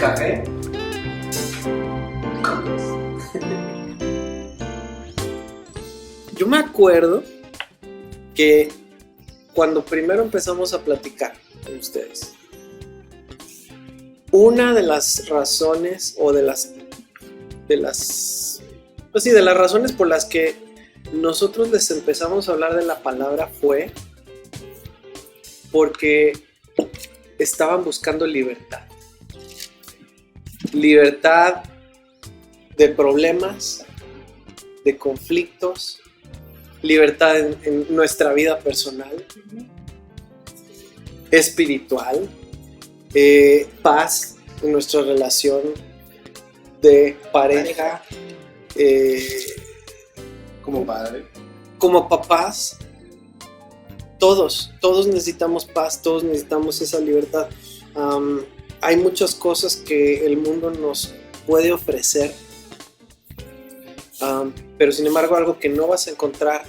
café. Yo me acuerdo que cuando primero empezamos a platicar con ustedes, una de las razones o de las razones por las que nosotros les empezamos a hablar de la palabra fue porque estaban buscando libertad. Libertad de problemas, de conflictos, libertad en nuestra vida personal, espiritual, paz en nuestra relación de pareja, como padre, como papás. Todos necesitamos paz, todos necesitamos esa libertad. Hay muchas cosas que el mundo nos puede ofrecer, pero sin embargo algo que no vas a encontrar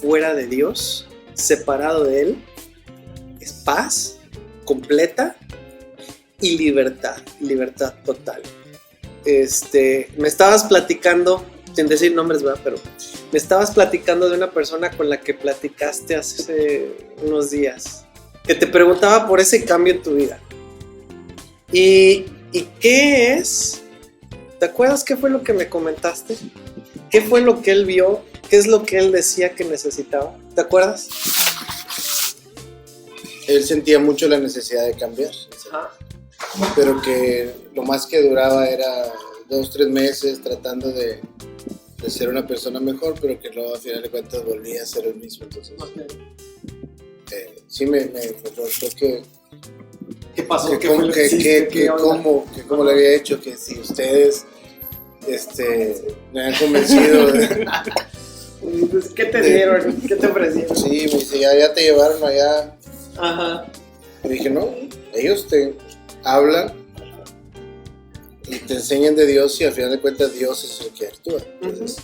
fuera de Dios, separado de Él, es paz completa y libertad total. Me estabas platicando, sin decir nombres, ¿verdad? Pero me estabas platicando de una persona con la que platicaste hace unos días, que te preguntaba por ese cambio en tu vida. ¿Y qué es? ¿Te acuerdas qué fue lo que me comentaste? ¿Qué fue lo que él vio? ¿Qué es lo que él decía que necesitaba? ¿Te acuerdas? Él sentía mucho la necesidad de cambiar, pero que lo más que duraba era 2-3 meses tratando de ser una persona mejor, pero que luego al final de cuentas volvía a ser el mismo. Entonces, sí me preguntó que ¿qué pasó? cómo le había hecho, que si ustedes me han convencido ¿qué te dieron? ¿Qué te ofrecieron? Sí, me dice, ya te llevaron allá. Ajá. Y dije, no, ellos te hablan y te enseñan de Dios y al final de cuentas Dios es el que actúa. Entonces,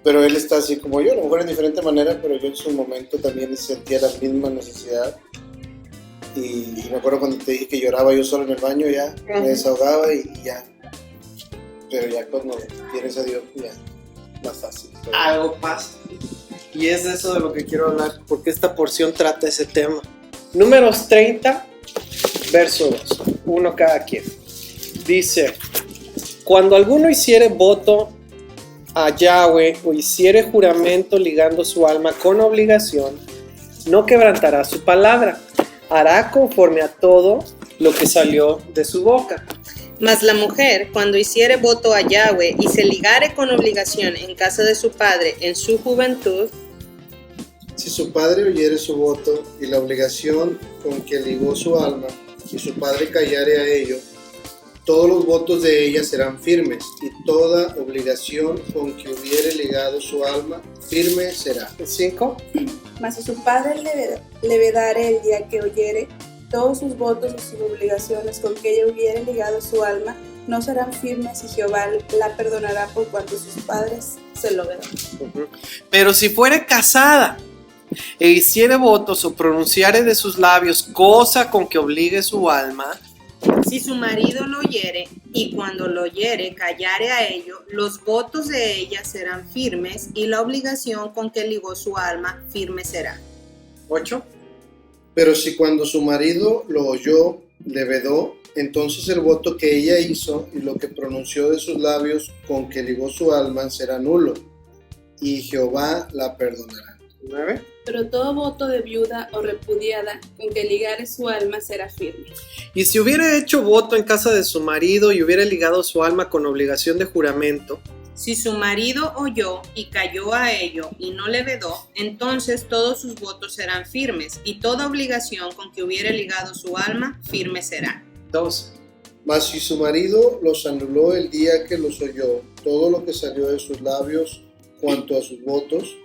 pero él está así como yo, a lo mejor en diferente manera, pero yo en su momento también sentía la misma necesidad. Y me acuerdo cuando te dije que lloraba yo solo en el baño, ya me desahogaba y ya. Pero ya cuando tienes a Dios, ya más fácil. Algo pasa. Y es de eso de lo que quiero hablar, porque esta porción trata ese tema. Números 30, verso 2. Uno cada quien. Dice: cuando alguno hiciere voto a Yahweh o hiciere juramento ligando su alma con obligación, no quebrantará su palabra, hará conforme a todo lo que salió de su boca. Mas la mujer, cuando hiciere voto a Yahweh y se ligare con obligación en casa de su padre en su juventud, si su padre oyere su voto y la obligación con que ligó su alma, y su padre callare a ello, todos los votos de ella serán firmes, y toda obligación con que hubiere ligado su alma, firme será. 5. Mas si su padre le vedare el día que oyere, todos sus votos y sus obligaciones con que ella hubiere ligado su alma no serán firmes, y Jehová la perdonará por cuanto sus padres se lo vedan. Pero si fuere casada e hiciere votos o pronunciare de sus labios cosa con que obligue su alma, si su marido lo oyere y cuando lo oyere callare a ello, los votos de ella serán firmes y la obligación con que ligó su alma firme será. 8. Pero si cuando su marido lo oyó, le vedó, entonces el voto que ella hizo y lo que pronunció de sus labios con que ligó su alma será nulo, y Jehová la perdonará. 9. Pero todo voto de viuda o repudiada con que ligare su alma será firme. Y si hubiera hecho voto en casa de su marido y hubiera ligado su alma con obligación de juramento, si su marido oyó y cayó a ello y no le vedó, entonces todos sus votos serán firmes, y toda obligación con que hubiere ligado su alma, firme será. 12. Mas si su marido los anuló el día que los oyó, todo lo que salió de sus labios cuanto a sus votos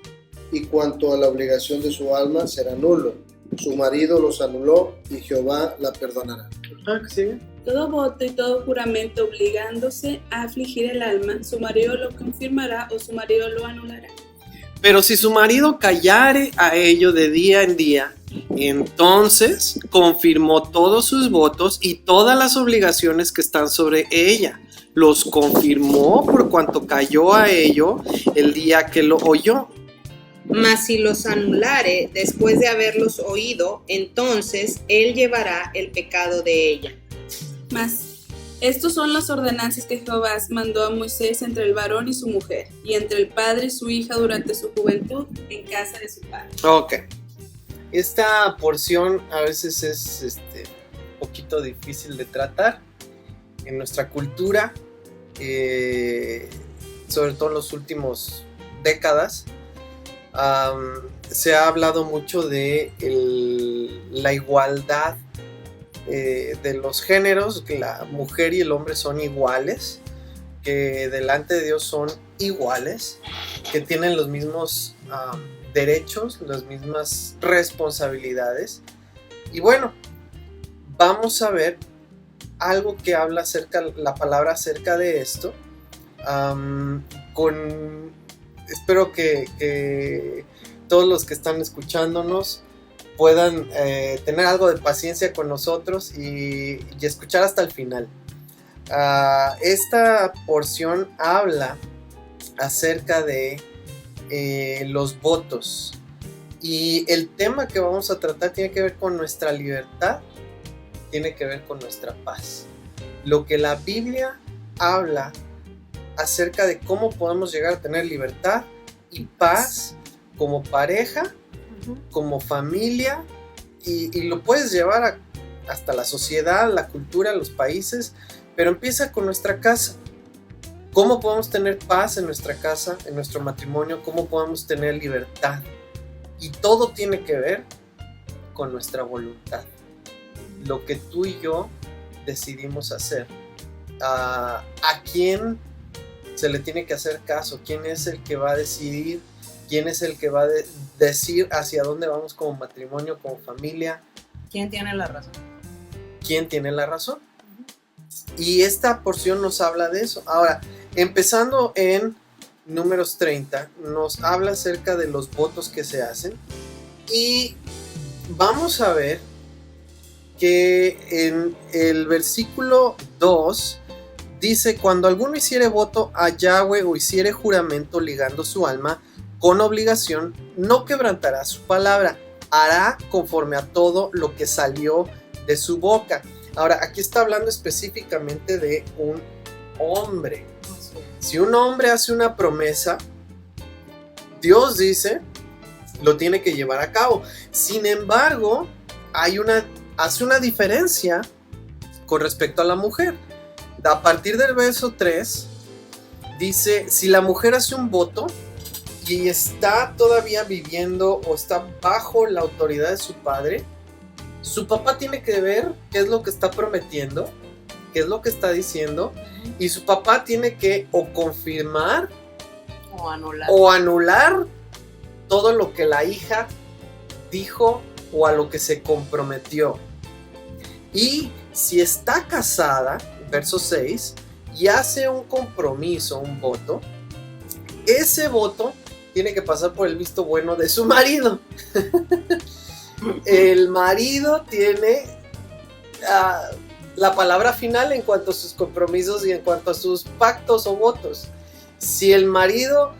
y cuanto a la obligación de su alma será nulo. Su marido los anuló y Jehová la perdonará. ¿Sigue? Todo voto y todo juramento obligándose a afligir el alma, su marido lo confirmará o su marido lo anulará. Pero si su marido callare a ello de día en día Entonces confirmó todos sus votos y todas las obligaciones que están sobre ella. Los confirmó por cuanto cayó a ello el día que lo oyó. Mas si los anulare después de haberlos oído, entonces él llevará el pecado de ella. Mas estos son las ordenanzas que Jehová mandó a Moisés entre el varón y su mujer, y entre el padre y su hija durante su juventud en casa de su padre. Ok. Esta porción a veces es un poquito difícil de tratar en nuestra cultura, sobre todo en las últimas décadas. Se ha hablado mucho de la igualdad de los géneros, que la mujer y el hombre son iguales, que delante de Dios son iguales, que tienen los mismos derechos, las mismas responsabilidades. Y bueno, vamos a ver algo que habla la palabra acerca de esto. Espero que todos los que están escuchándonos puedan tener algo de paciencia con nosotros y escuchar hasta el final. Esta porción habla acerca de los votos, y el tema que vamos a tratar tiene que ver con nuestra libertad, tiene que ver con nuestra paz. Lo que la Biblia habla acerca de cómo podemos llegar a tener libertad y paz como pareja, como familia, y lo puedes llevar hasta la sociedad, la cultura, los países, pero empieza con nuestra casa. ¿Cómo podemos tener paz en nuestra casa, en nuestro matrimonio? ¿Cómo podemos tener libertad? Y todo tiene que ver con nuestra voluntad. Lo que tú y yo decidimos hacer. ¿A quién se le tiene que hacer caso? ¿Quién es el que va a decidir? ¿Quién es el que va a decir hacia dónde vamos como matrimonio, como familia? ¿Quién tiene la razón? ¿Quién tiene la razón? Y esta porción nos habla de eso. Ahora, empezando en Números 30, nos habla acerca de los votos que se hacen. Y vamos a ver que en el versículo 2 dice: cuando alguno hiciere voto a Yahweh o hiciere juramento ligando su alma con obligación, no quebrantará su palabra, hará conforme a todo lo que salió de su boca. Ahora, aquí está hablando específicamente de un hombre. Si un hombre hace una promesa, Dios dice, lo tiene que llevar a cabo. Sin embargo, hace una diferencia con respecto a la mujer. A partir del verso 3, dice, si la mujer hace un voto y está todavía viviendo o está bajo la autoridad de su padre, su papá tiene que ver qué es lo que está prometiendo, qué es lo que está diciendo, y su papá tiene que o confirmar o anular todo lo que la hija dijo o a lo que se comprometió. Y si está casada, verso 6, y hace un compromiso, un voto, ese voto tiene que pasar por el visto bueno de su marido. El marido tiene la palabra final en cuanto a sus compromisos y en cuanto a sus pactos o votos. Si el marido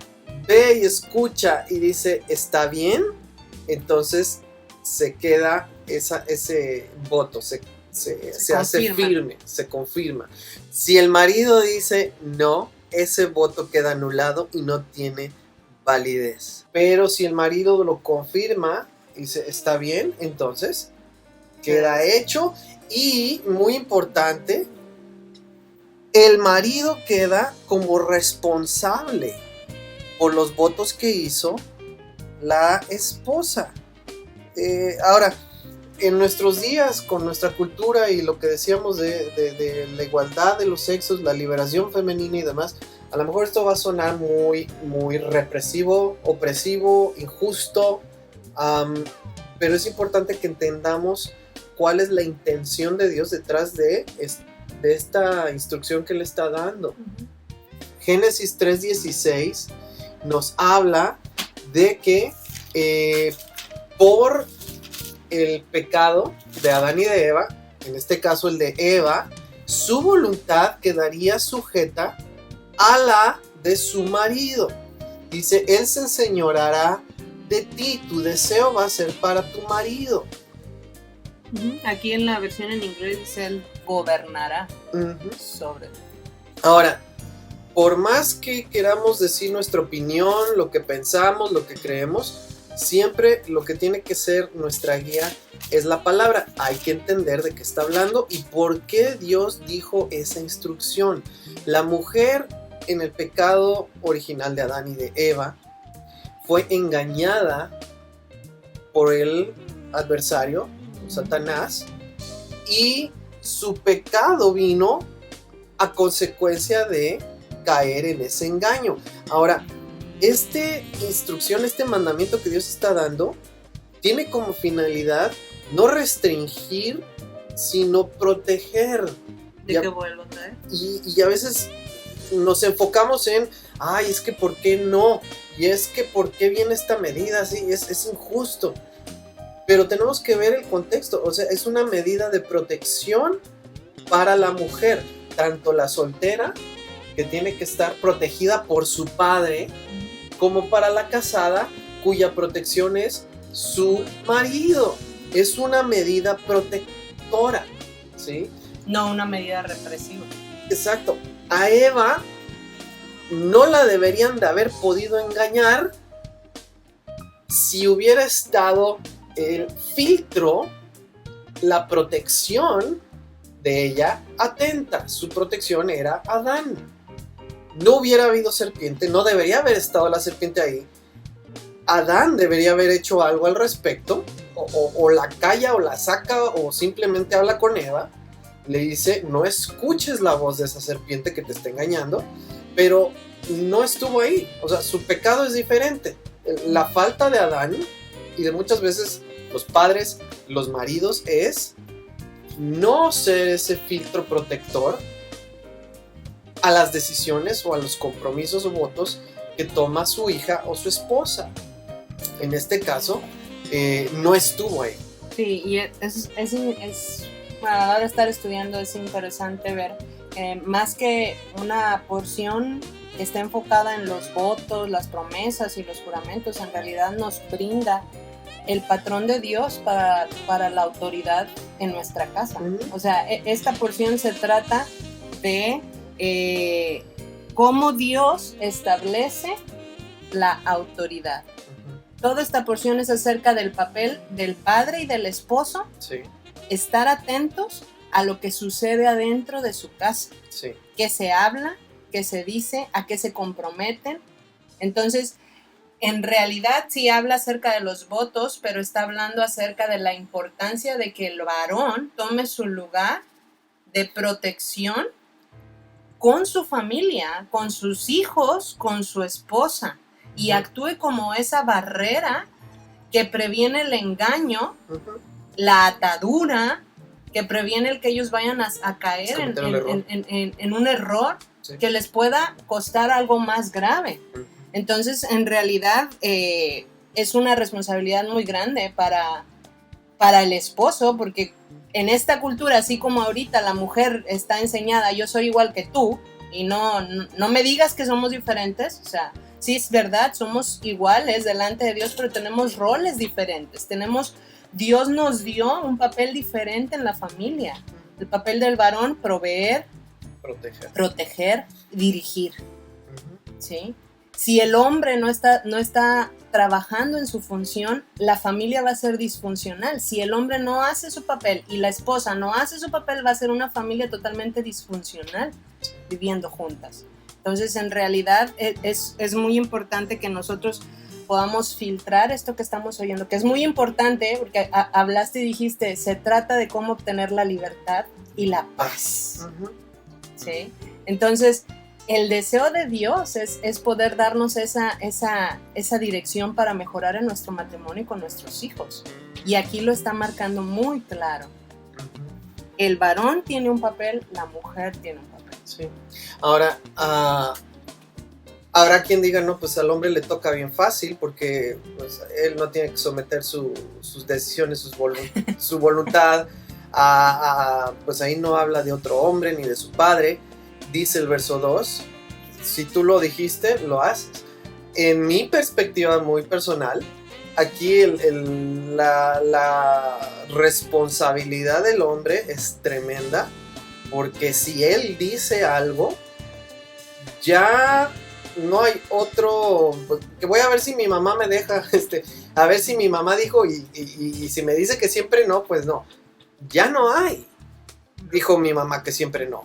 ve y escucha y dice está bien, entonces se queda ese voto, se hace firme, se confirma. Si el marido dice no, ese voto queda anulado y no tiene validez. Pero si el marido lo confirma y dice está bien, entonces queda hecho. Y muy importante, el marido queda como responsable por los votos que hizo la esposa. Ahora, en nuestros días, con nuestra cultura y lo que decíamos de la igualdad de los sexos, la liberación femenina y demás, a lo mejor esto va a sonar muy, muy represivo, opresivo, injusto, pero es importante que entendamos cuál es la intención de Dios detrás de esta instrucción que le está dando. Génesis 3:16 nos habla de que por el pecado de Adán y de Eva, en este caso el de Eva, su voluntad quedaría sujeta a la de su marido. Dice, él se enseñoreará de ti, tu deseo va a ser para tu marido. Aquí en la versión en inglés dice él gobernará sobre ti. Ahora, por más que queramos decir nuestra opinión, lo que pensamos, lo que creemos, siempre lo que tiene que ser nuestra guía es la palabra. Hay que entender de qué está hablando y por qué Dios dijo esa instrucción. La mujer en el pecado original de Adán y de Eva fue engañada por el adversario, Satanás, y su pecado vino a consecuencia de caer en ese engaño. Ahora, esta instrucción, este mandamiento que Dios está dando, tiene como finalidad no restringir, sino proteger. De que vuelva a caer. Y a veces nos enfocamos en, ay, es que ¿por qué no? Y es que ¿por qué viene esta medida así? Es injusto. Pero tenemos que ver el contexto, o sea, es una medida de protección para la mujer, tanto la soltera, que tiene que estar protegida por su padre, como para la casada, cuya protección es su marido. Es una medida protectora, ¿sí? No una medida represiva. Exacto. A Eva no la deberían de haber podido engañar si hubiera estado el filtro, la protección de ella atenta. Su protección era Adán. No hubiera habido serpiente, no debería haber estado la serpiente ahí. Adán debería haber hecho algo al respecto, o la calla o la saca o simplemente habla con Eva. Le dice, no escuches la voz de esa serpiente que te está engañando, pero no estuvo ahí. O sea, su pecado es diferente. La falta de Adán y de muchas veces los padres, los maridos, es no ser ese filtro protector a las decisiones o a los compromisos o votos que toma su hija o su esposa. En este caso, no estuvo ahí. Sí, y bueno, a la hora de estar estudiando es interesante ver, más que una porción que está enfocada en los votos, las promesas y los juramentos, en realidad nos brinda el patrón de Dios para la autoridad en nuestra casa. O sea, esta porción se trata de cómo Dios establece la autoridad. Toda esta porción es acerca del papel del padre y del esposo. Sí. Estar atentos a lo que sucede adentro de su casa. Sí. Qué se habla, qué se dice, a qué se comprometen. Entonces, en realidad sí habla acerca de los votos, pero está hablando acerca de la importancia de que el varón tome su lugar de protección con su familia, con sus hijos, con su esposa, y actúe como esa barrera que previene el engaño, la atadura, que previene el que ellos vayan a caer en un error, sí, que les pueda costar algo más grave. Entonces, en realidad, es una responsabilidad muy grande para el esposo, porque en esta cultura, así como ahorita la mujer está enseñada, yo soy igual que tú, y no me digas que somos diferentes, o sea, sí es verdad, somos iguales delante de Dios, pero tenemos roles diferentes, Dios nos dio un papel diferente en la familia. El papel del varón, proveer, proteger, dirigir, ¿sí? Si el hombre no está trabajando en su función, la familia va a ser disfuncional. Si el hombre no hace su papel y la esposa no hace su papel, va a ser una familia totalmente disfuncional viviendo juntas. Entonces, en realidad, es muy importante que nosotros podamos filtrar esto que estamos oyendo, que es muy importante, porque hablaste y dijiste, se trata de cómo obtener la libertad y la paz. ¿Sí? Entonces, el deseo de Dios es poder darnos esa dirección para mejorar en nuestro matrimonio y con nuestros hijos. Y aquí lo está marcando muy claro. El varón tiene un papel, la mujer tiene un papel. Sí. Ahora, Habrá quien diga, no, pues al hombre le toca bien fácil porque pues, él no tiene que someter sus decisiones, su voluntad pues ahí no habla de otro hombre ni de su padre. Dice el verso 2, si tú lo dijiste, lo haces. En mi perspectiva muy personal, aquí la responsabilidad del hombre es tremenda, porque si él dice algo, ya no hay otro, que voy a ver si mi mamá me deja, a ver si mi mamá dijo y si me dice que siempre no, pues no, ya no hay, dijo mi mamá que siempre no.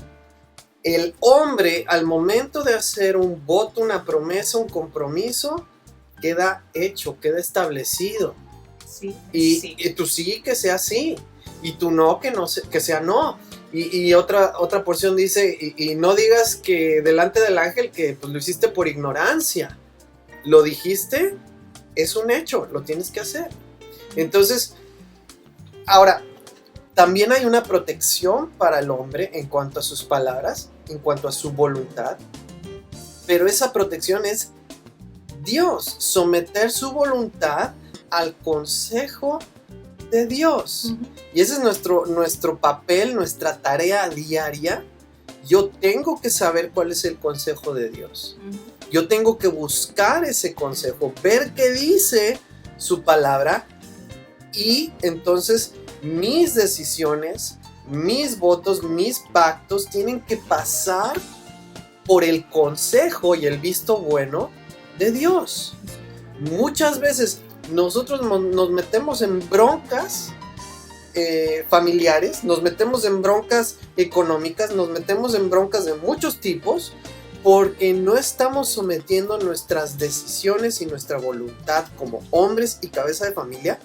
El hombre al momento de hacer un voto, una promesa, un compromiso, queda hecho, queda establecido. Sí, Y tú sí que sea sí, y tú no que sea no. Y otra porción dice, y no digas que delante del ángel que pues, lo hiciste por ignorancia. Lo dijiste, es un hecho, lo tienes que hacer. Entonces, ahora, también hay una protección para el hombre en cuanto a sus palabras, en cuanto a su voluntad, pero esa protección es Dios, someter su voluntad al consejo de Dios. Uh-huh. Y ese es nuestro papel, nuestra tarea diaria. Yo tengo que saber cuál es el consejo de Dios. Uh-huh. Yo tengo que buscar ese consejo, ver qué dice su palabra, y entonces mis decisiones, mis votos, mis pactos tienen que pasar por el consejo y el visto bueno de Dios. Muchas veces nosotros nos metemos en broncas familiares, nos metemos en broncas económicas, nos metemos en broncas de muchos tipos porque no estamos sometiendo nuestras decisiones y nuestra voluntad como hombres y cabeza de familia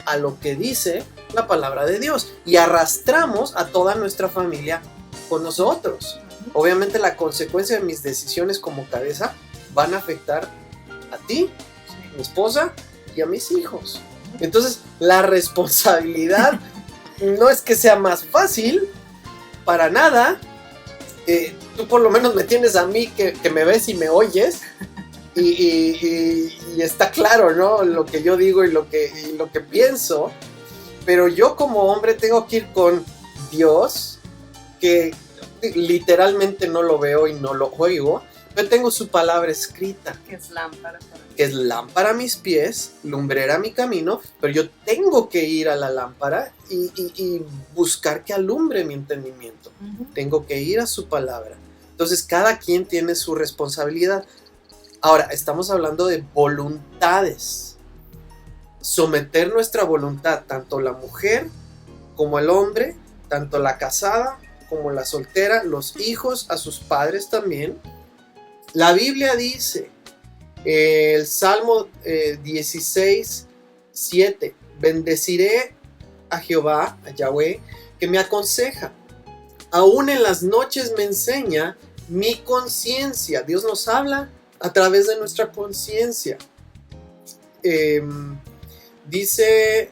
a lo que dice la palabra de Dios, y arrastramos a toda nuestra familia con nosotros. Obviamente la consecuencia de mis decisiones como cabeza van a afectar a ti, a mi esposa y a mis hijos. Entonces la responsabilidad no es que sea más fácil, para nada. Tú por lo menos me tienes a mí que me ves y me oyes, y está claro, ¿no? Lo que yo digo y lo que pienso, pero yo como hombre tengo que ir con Dios, que literalmente no lo veo y no lo oigo, pero tengo su palabra escrita, que es lámpara a mis pies, lumbrera a mi camino, pero yo tengo que ir a la lámpara y buscar que alumbre mi entendimiento. Uh-huh. Tengo que ir a su palabra. Entonces cada quien tiene su responsabilidad. Ahora, estamos hablando de voluntades. Someter nuestra voluntad, tanto la mujer como el hombre, tanto la casada como la soltera, los hijos a sus padres también. La Biblia dice, el Salmo 16:7, bendeciré a Jehová, a Yahweh, que me aconseja. Aún en las noches me enseña mi conciencia. Dios nos habla a través de nuestra conciencia. Dice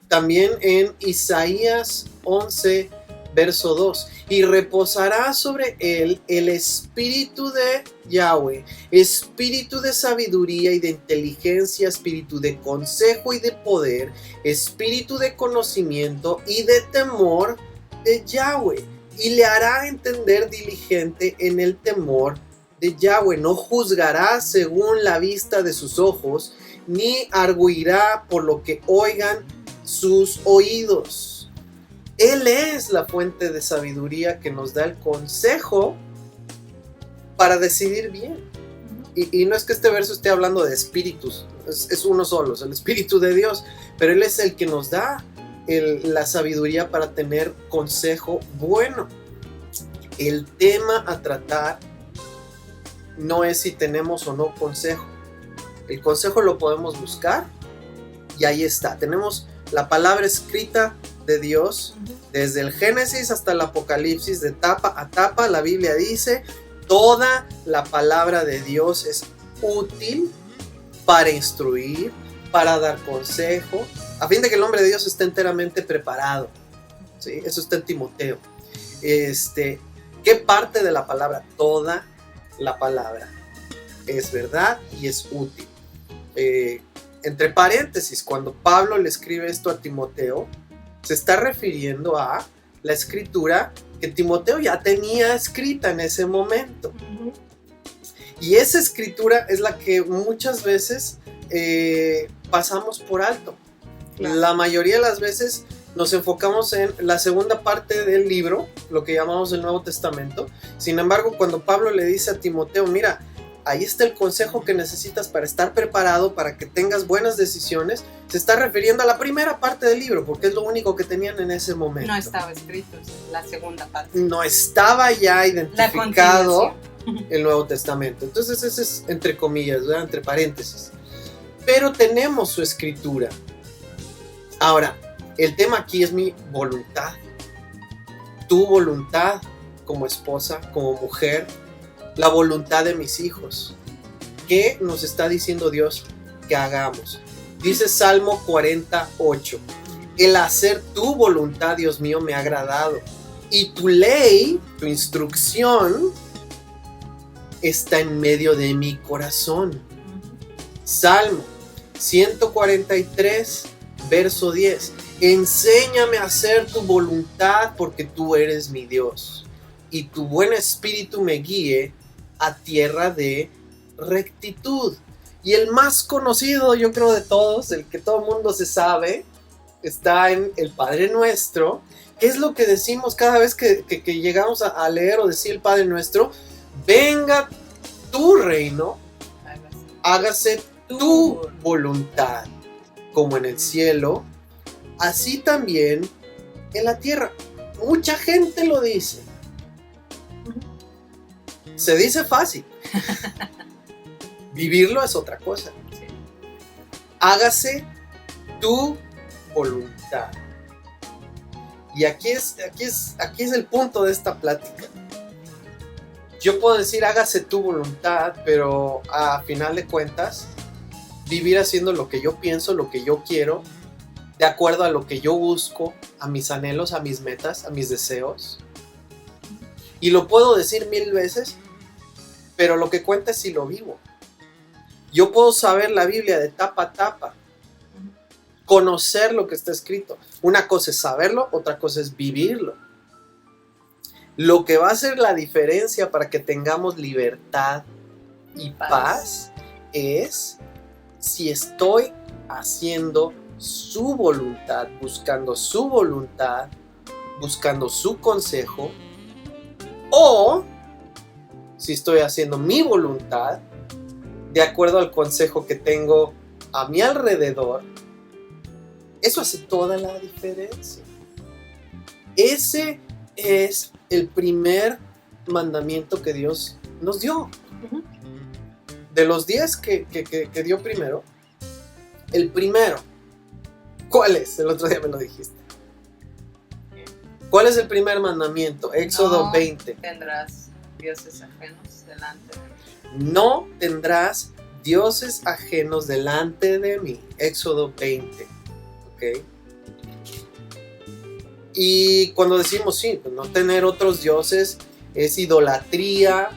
también en Isaías 11, verso 2, y reposará sobre él el espíritu de Yahweh, espíritu de sabiduría y de inteligencia, espíritu de consejo y de poder, espíritu de conocimiento y de temor de Yahweh, y le hará entender diligente en el temor de Yahweh. No juzgará según la vista de sus ojos, ni arguirá por lo que oigan sus oídos. Él es la fuente de sabiduría que nos da el consejo para decidir bien. Y no es que este verso esté hablando de espíritus, es uno solo, es el Espíritu de Dios, pero Él es el que nos da la sabiduría para tener consejo bueno. El tema a tratar no es si tenemos o no consejo. El consejo lo podemos buscar y ahí está. Tenemos la palabra escrita de Dios desde el Génesis hasta el Apocalipsis, de tapa a tapa. La Biblia dice, toda la palabra de Dios es útil para instruir, para dar consejo, a fin de que el hombre de Dios esté enteramente preparado. ¿Sí? Eso está en Timoteo. ¿Qué parte de la palabra? Toda la palabra. es verdad y es útil. Entre paréntesis, cuando Pablo le escribe esto a Timoteo, se está refiriendo a la escritura que Timoteo ya tenía escrita en ese momento. Y esa escritura es la que muchas veces pasamos por alto. Claro. La mayoría de las veces nos enfocamos en la segunda parte del libro, lo que llamamos el Nuevo Testamento. Sin embargo, cuando Pablo le dice a Timoteo, mira, ahí está el consejo que necesitas para estar preparado, para que tengas buenas decisiones, se está refiriendo a la primera parte del libro, porque es lo único que tenían en ese momento. No estaba escrito, la segunda parte. No estaba ya La identificado continuación. el Nuevo Testamento. Entonces ese es entre comillas, ¿verdad? Entre paréntesis. Pero tenemos su escritura. Ahora, el tema aquí es mi voluntad. Tu voluntad como esposa, como mujer, la voluntad de mis hijos. ¿Qué nos está diciendo Dios que hagamos? Dice Salmo 48. El hacer tu voluntad, Dios mío, me ha agradado. Y tu ley, tu instrucción, está en medio de mi corazón. Salmo 143, verso 10. Enséñame a hacer tu voluntad porque tú eres mi Dios. Y tu buen espíritu me guíe a tierra de rectitud. Y el más conocido, yo creo, de todos, el que todo el mundo se sabe, está en el Padre Nuestro. ¿Qué es lo que decimos cada vez que llegamos a leer o decir el Padre Nuestro? Venga tu reino, hágase tu voluntad, como en el cielo, así también en la tierra. Mucha gente lo dice. Se dice fácil. Vivirlo es otra cosa. Hágase tu voluntad. Y aquí es el punto de esta plática. Yo puedo decir hágase tu voluntad, pero a final de cuentas, vivir haciendo lo que yo pienso, lo que yo quiero, de acuerdo a lo que yo busco, a mis anhelos, a mis metas, a mis deseos. Y lo puedo decir 1000 veces, pero lo que cuenta es si lo vivo. Yo puedo saber la Biblia de tapa a tapa, conocer lo que está escrito. Una cosa es saberlo, otra cosa es vivirlo. Lo que va a hacer la diferencia para que tengamos libertad y paz es si estoy haciendo su voluntad, buscando su consejo, o si estoy haciendo mi voluntad de acuerdo al consejo que tengo a mi alrededor. Eso hace toda la diferencia. Ese es el primer mandamiento que Dios nos dio. De los 10 que dio primero, el primero, ¿cuál es? El otro día me lo dijiste. ¿Cuál es el primer mandamiento? Éxodo 20. Tendrás dioses ajenos delante de mí. No tendrás dioses ajenos delante de mí. Éxodo 20. ¿Ok? Y cuando decimos sí, pues no tener otros dioses es idolatría.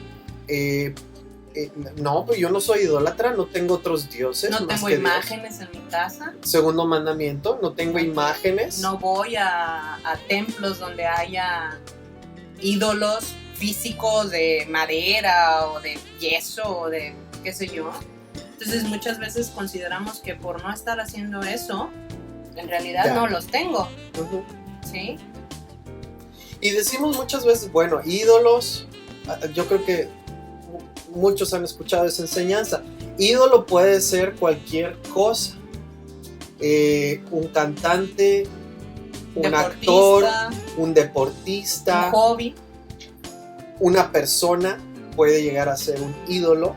No, pues yo no soy idólatra, no tengo otros dioses. No más tengo que imágenes en mi casa. Dios. Segundo mandamiento, no tengo imágenes. No voy a templos donde haya ídolos físicos de madera o de yeso o de qué sé yo. Entonces muchas veces consideramos que por no estar haciendo eso, en realidad Ya. no los tengo. Uh-huh. ¿Sí? Y decimos muchas veces, bueno, ídolos, yo creo que muchos han escuchado esa enseñanza. Ídolo puede ser cualquier cosa. Un cantante, un actor, un deportista, un hobby. una persona puede llegar a ser un ídolo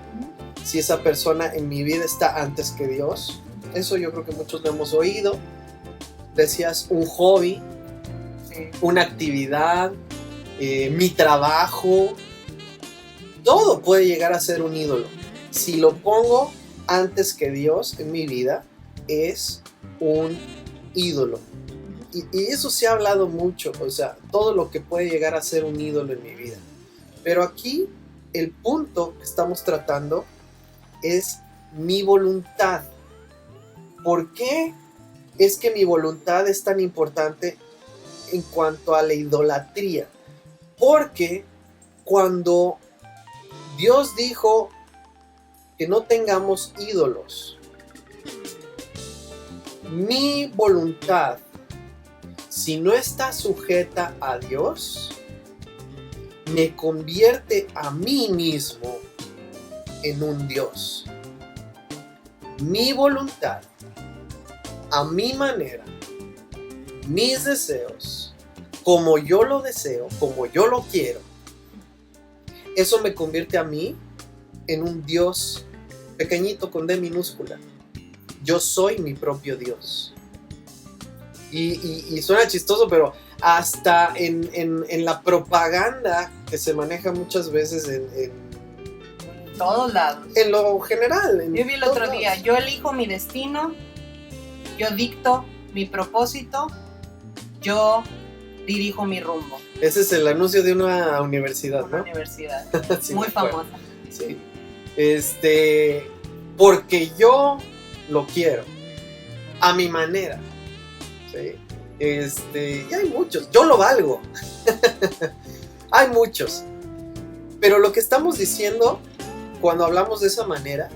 si esa persona en mi vida está antes que Dios. Eso yo creo que muchos lo hemos oído. Decías un hobby, Sí. una actividad, mi trabajo, todo puede llegar a ser un ídolo. Si lo pongo antes que Dios en mi vida, es un ídolo. Y eso se ha hablado mucho, o sea, todo lo que puede llegar a ser un ídolo en mi vida. Pero aquí el punto que estamos tratando es mi voluntad. ¿Por qué es que mi voluntad es tan importante en cuanto a la idolatría? Porque cuando Dios dijo que no tengamos ídolos, mi voluntad, si no está sujeta a Dios, me convierte a mí mismo en un Dios. Mi voluntad, a mi manera, mis deseos, como yo lo deseo, como yo lo quiero, eso me convierte a mí en un Dios pequeñito con D minúscula. Yo soy mi propio Dios. Y suena chistoso, pero hasta en la propaganda que se maneja muchas veces en todos lados. En lo general. Yo vi el otro día, yo elijo mi destino, yo dicto mi propósito, yo dirijo mi rumbo. Ese es el anuncio de una universidad, Una ¿no? universidad, Sí, muy me acuerdo. famosa. Sí. Porque yo lo quiero, a mi manera. ¿Sí? Y hay muchos, yo lo valgo. Hay muchos. Pero lo que estamos diciendo cuando hablamos de esa manera,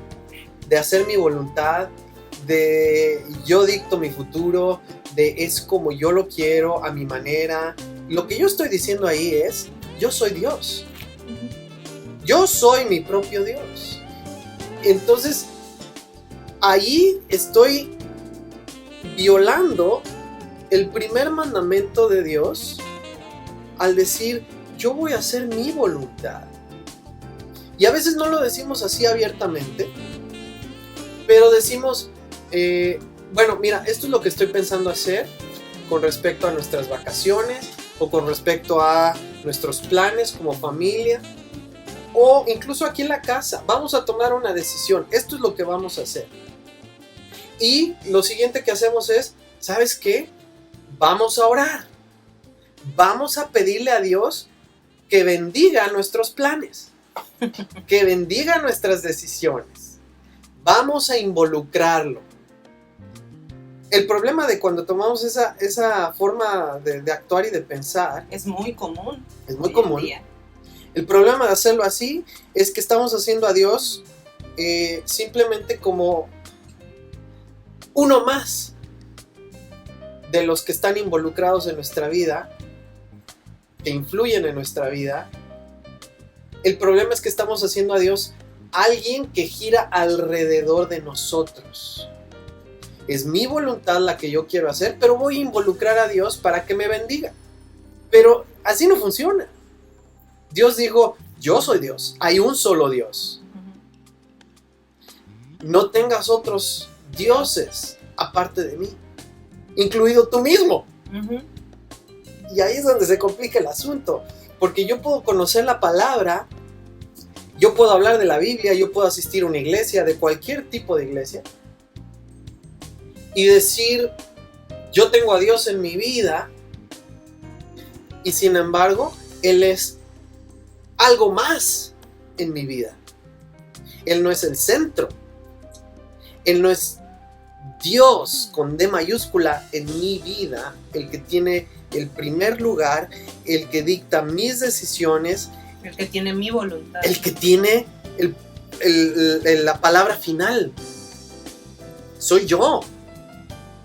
de hacer mi voluntad, de yo dicto mi futuro, de es como yo lo quiero, a mi manera, lo que yo estoy diciendo ahí es, yo soy Dios. Yo soy mi propio Dios. Entonces, ahí estoy violando el primer mandamiento de Dios al decir, yo voy a hacer mi voluntad. Y a veces no lo decimos así abiertamente, pero decimos, bueno, mira, esto es lo que estoy pensando hacer con respecto a nuestras vacaciones o con respecto a nuestros planes como familia o incluso aquí en la casa. Vamos a tomar una decisión, esto es lo que vamos a hacer. Y lo siguiente que hacemos es, ¿sabes qué? Vamos a orar. Vamos a pedirle a Dios que bendiga nuestros planes, que bendiga nuestras decisiones. Vamos a involucrarlo. El problema de cuando tomamos esa forma de actuar y de pensar Es muy común. es muy hoy en común. día. El problema de hacerlo así es que estamos haciendo a Dios simplemente como uno más de los que están involucrados en nuestra vida, que influyen en nuestra vida. El problema es que estamos haciendo a Dios alguien que gira alrededor de nosotros. Es mi voluntad la que yo quiero hacer, pero voy a involucrar a Dios para que me bendiga. Pero así no funciona. Dios dijo, yo soy Dios, hay un solo Dios. No tengas otros dioses aparte de mí, incluido tú mismo. Ujú. Y ahí es donde se complica el asunto, porque yo puedo conocer la palabra, yo puedo hablar de la Biblia, yo puedo asistir a una iglesia, de cualquier tipo de iglesia, y decir, yo tengo a Dios en mi vida, y sin embargo, Él es algo más en mi vida. Él no es el centro. Él no es Dios con D mayúscula en mi vida, el que tiene el primer lugar, el que dicta mis decisiones, El que tiene mi voluntad. el que tiene la palabra final. Soy yo.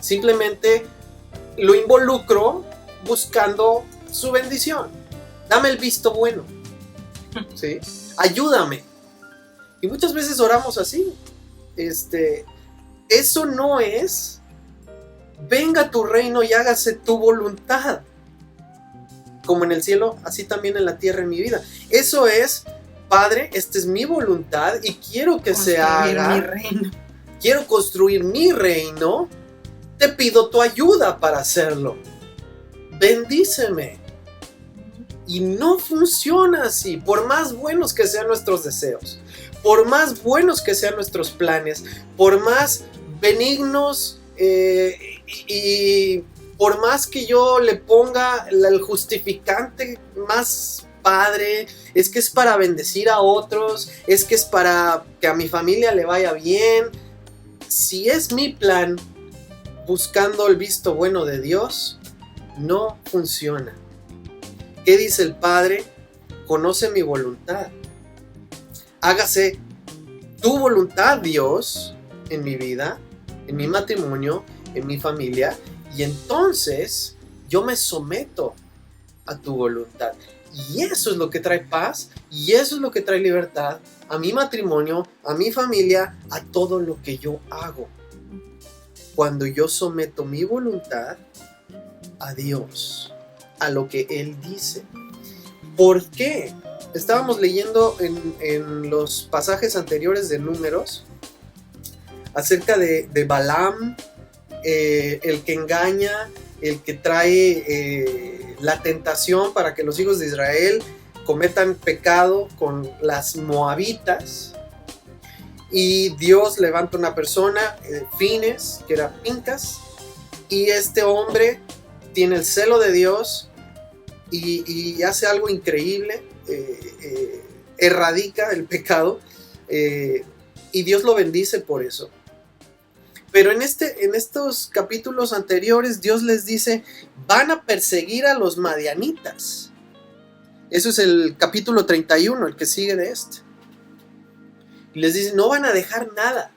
Simplemente lo involucro buscando su bendición. Dame el visto bueno. ¿Sí? Ayúdame. Y muchas veces oramos así. Eso no es venga tu reino y hágase tu voluntad. Como en el cielo, así también en la tierra en mi vida. Eso es, Padre, esta es mi voluntad y quiero que se Construir haga. mi reino. Quiero construir mi reino. Te pido tu ayuda para hacerlo. Bendíceme. Y no funciona así, por más buenos que sean nuestros deseos, por más buenos que sean nuestros planes, por más benignos y por más que yo le ponga el justificante más padre, es que es para bendecir a otros, es que es para que a mi familia le vaya bien. Si es mi plan buscando el visto bueno de Dios, no funciona. ¿Qué dice el Padre? Conoce mi voluntad. Hágase tu voluntad, Dios, en mi vida, en mi matrimonio, en mi familia, y entonces yo me someto a tu voluntad. Y eso es lo que trae paz, y eso es lo que trae libertad a mi matrimonio, a mi familia, a todo lo que yo hago. Cuando yo someto mi voluntad a Dios, a lo que Él dice. ¿Por qué? Estábamos leyendo en los pasajes anteriores de Números acerca de Balaam, el que engaña, el que trae la tentación para que los hijos de Israel cometan pecado con las moabitas. Y Dios levanta una persona, Fines, que era Pincas, y este hombre tiene el celo de Dios y hace algo increíble, erradica el pecado, y Dios lo bendice por eso. Pero en estos capítulos anteriores Dios les dice, van a perseguir a los madianitas. Eso es el capítulo 31, el que sigue de este. Y les dice, no van a dejar nada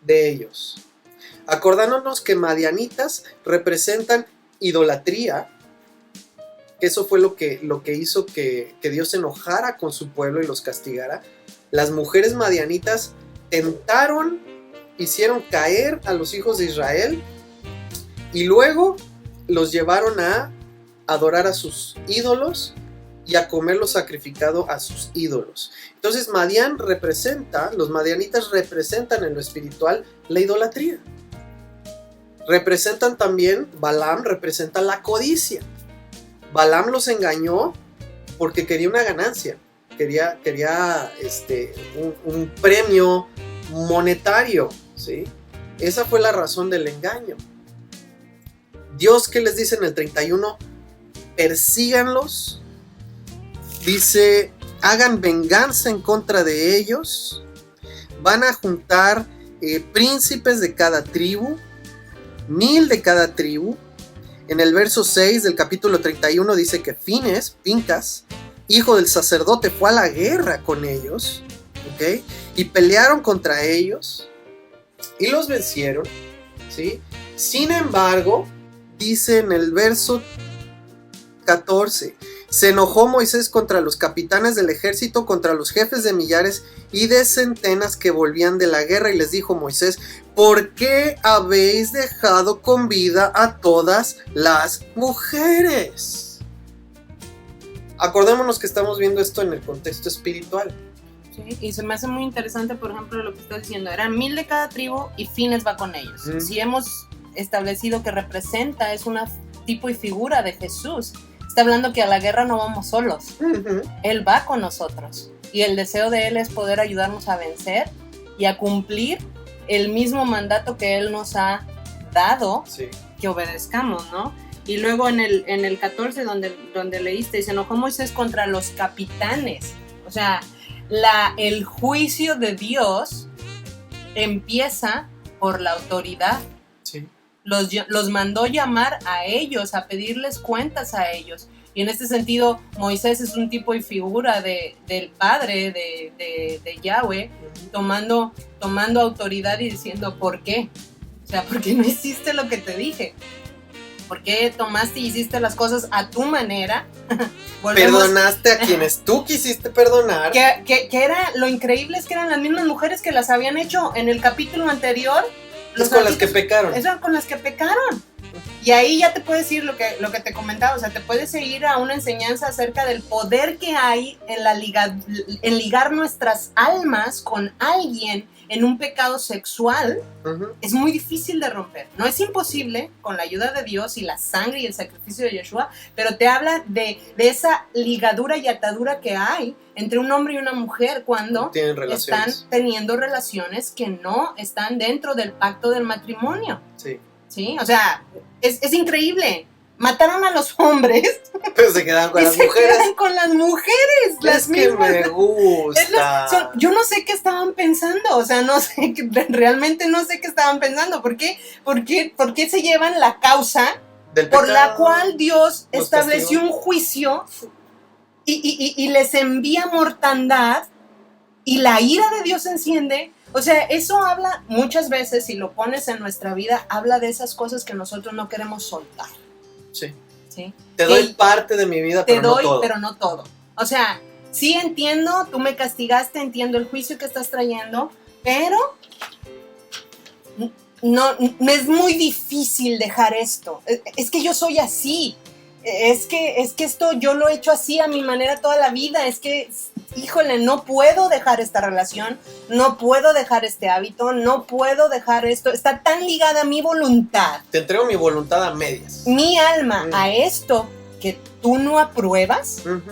de ellos. Acordándonos que madianitas representan idolatría. Eso fue lo que hizo que Dios se enojara con su pueblo y los castigara. Las mujeres madianitas tentaron, hicieron caer a los hijos de Israel y luego los llevaron a adorar a sus ídolos y a comer lo sacrificado a sus ídolos. Entonces los madianitas representan en lo espiritual la idolatría. Representan también, Balaam representa la codicia. Balaam los engañó porque quería una ganancia, quería un premio monetario, ¿sí? Esa fue la razón del engaño. Dios, ¿qué les dice en el 31? Persíganlos. Dice, hagan venganza en contra de ellos. Van a juntar príncipes de cada tribu, 1000 de cada tribu. En el verso 6 del capítulo 31 dice que Fines, Pincas, hijo del sacerdote, fue a la guerra con ellos, ¿ok? Y pelearon contra ellos y los vencieron, ¿sí? Sin embargo, dice en el verso 14, se enojó Moisés contra los capitanes del ejército, contra los jefes de millares y de centenas que volvían de la guerra, y les dijo Moisés, ¿por qué habéis dejado con vida a todas las mujeres? Acordémonos que estamos viendo esto en el contexto espiritual. Sí, y se me hace muy interesante, por ejemplo, lo que estás diciendo. Eran 1000 de cada tribu y Fines va con ellos. Si hemos establecido que representa, es una tipo y figura de Jesús. Está hablando que a la guerra no vamos solos. Él va con nosotros. Y el deseo de Él es poder ayudarnos a vencer y a cumplir el mismo mandato que Él nos ha dado, sí, que obedezcamos, ¿no? Y luego en el 14 donde leíste, se enojó Moisés contra los capitanes. O sea, el juicio de Dios empieza por la autoridad. Sí. Los mandó llamar a ellos, a pedirles cuentas a ellos. Y en este sentido, Moisés es un tipo y figura del Padre, de Yahweh, tomando autoridad y diciendo, ¿por qué? O sea, ¿por qué no hiciste lo que te dije? ¿Por qué tomaste y hiciste las cosas a tu manera? Perdonaste a quienes tú quisiste perdonar. Que era, lo increíble es que eran las mismas mujeres que las habían hecho en el capítulo anterior. Es con las que pecaron. Eso con las que pecaron. Y ahí ya te puedes ir lo que te comentaba, o sea, te puedes ir a una enseñanza acerca del poder que hay en ligar nuestras almas con alguien en un pecado sexual. Es muy difícil de romper. No es imposible con la ayuda de Dios y la sangre y el sacrificio de Yeshua, pero te habla de esa ligadura y atadura que hay entre un hombre y una mujer cuando están teniendo relaciones que no están dentro del pacto del matrimonio. Sí. ¿Sí? O sea, es increíble. mataron a los hombres Pero se quedan con y las se mujeres. quedan con las mujeres, las Es que mismas. me gusta. Yo no sé qué estaban pensando, o sea, no sé, realmente no sé qué estaban pensando. ¿Por qué se llevan la causa Del por la pecado. cual Dios Los estableció castigó. un juicio y les envía mortandad y la ira de Dios se enciende? O sea, eso habla muchas veces, si lo pones en nuestra vida, habla de esas cosas que nosotros no queremos soltar, Sí. ¿sí? Te doy parte de mi vida, Te pero doy, no todo. pero no todo. O sea, sí entiendo, tú me castigaste, entiendo el juicio que estás trayendo, pero no, es muy difícil dejar esto. Es que yo soy así. Es que esto yo lo he hecho así a mi manera toda la vida. Es que, híjole, no puedo dejar esta relación, no puedo dejar este hábito, no puedo dejar esto. Está tan ligada a mi voluntad, Te entrego mi voluntad a medias. mi alma, Mm. a esto que tú no apruebas. Ujú.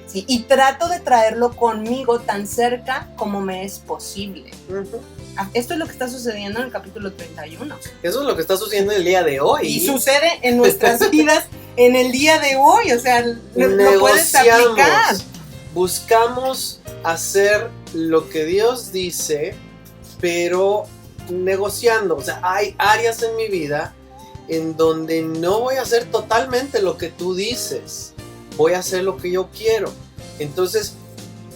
Sí, y trato de traerlo conmigo tan cerca como me es posible. Ujú. Esto es lo que está sucediendo en el capítulo 31. Eso es lo que está sucediendo el día de hoy. Y sucede en nuestras vidas en el día de hoy. O sea, lo puedes aplicar. Buscamos hacer lo que Dios dice, pero negociando. O sea, hay áreas en mi vida en donde no voy a hacer totalmente lo que tú dices. Voy a hacer lo que yo quiero. Entonces,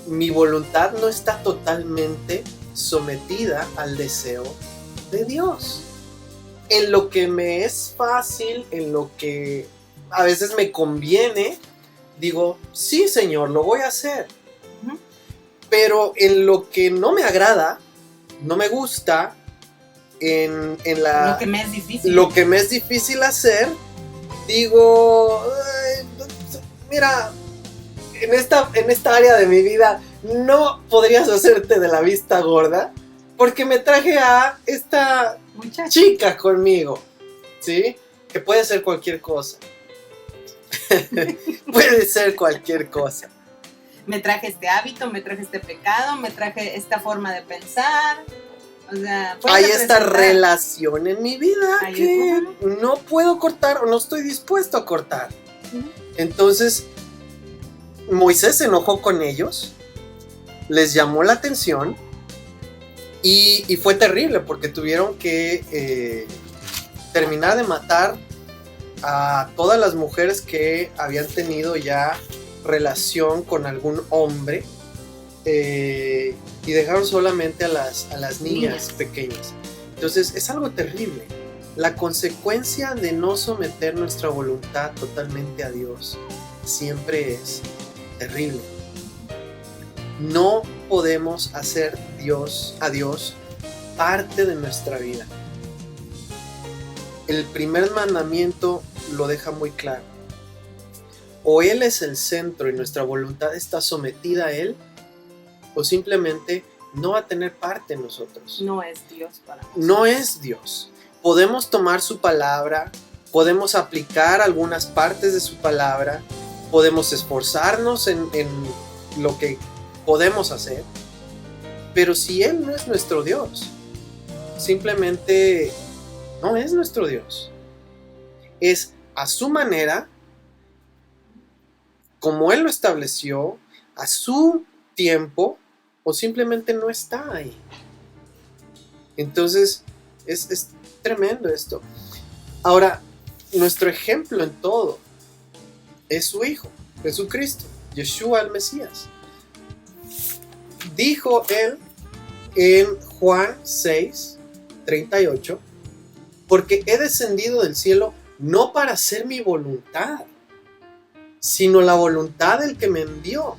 mi voluntad no está totalmente sometida al deseo de Dios. En lo que me es fácil, en lo que a veces me conviene, digo, sí, Señor, lo voy a hacer. Ujú. Pero en lo que no me agrada, no me gusta, en Lo que me es difícil. lo que me es difícil hacer, digo, "Ay, mira, en esta área de mi vida no podrías hacerte de la vista gorda porque me traje a esta Muchacho. chica conmigo, ¿sí? Que puede ser cualquier cosa. Puede ser cualquier cosa. Me traje este hábito, me traje este pecado, me traje esta forma de pensar. O sea, puede Hay esta representar. relación en mi vida Ahí que está. no puedo cortar o no estoy dispuesto a cortar. Ujú. Entonces, Moisés se enojó con ellos, les llamó la atención y fue terrible porque tuvieron que terminar de matar a todas las mujeres que habían tenido ya relación con algún hombre y dejaron solamente a las niñas pequeñas. Entonces es algo terrible. La consecuencia de no someter nuestra voluntad totalmente a Dios siempre es terrible. No podemos hacer a Dios parte de nuestra vida. El primer mandamiento lo deja muy claro. O Él es el centro y nuestra voluntad está sometida a Él, o simplemente no va a tener parte en nosotros. No es Dios para nosotros. No es Dios. Podemos tomar su palabra, podemos aplicar algunas partes de su palabra, podemos esforzarnos en lo que podemos hacer, pero si Él no es nuestro Dios, simplemente no es nuestro Dios. Es a su manera, como Él lo estableció, a su tiempo, o simplemente no está ahí. Entonces, es tremendo esto. Ahora, nuestro ejemplo en todo es su Hijo, Jesucristo, Yeshua el Mesías. Dijo Él en Juan 6:38, porque he descendido del cielo no para hacer mi voluntad, sino la voluntad del que me envió.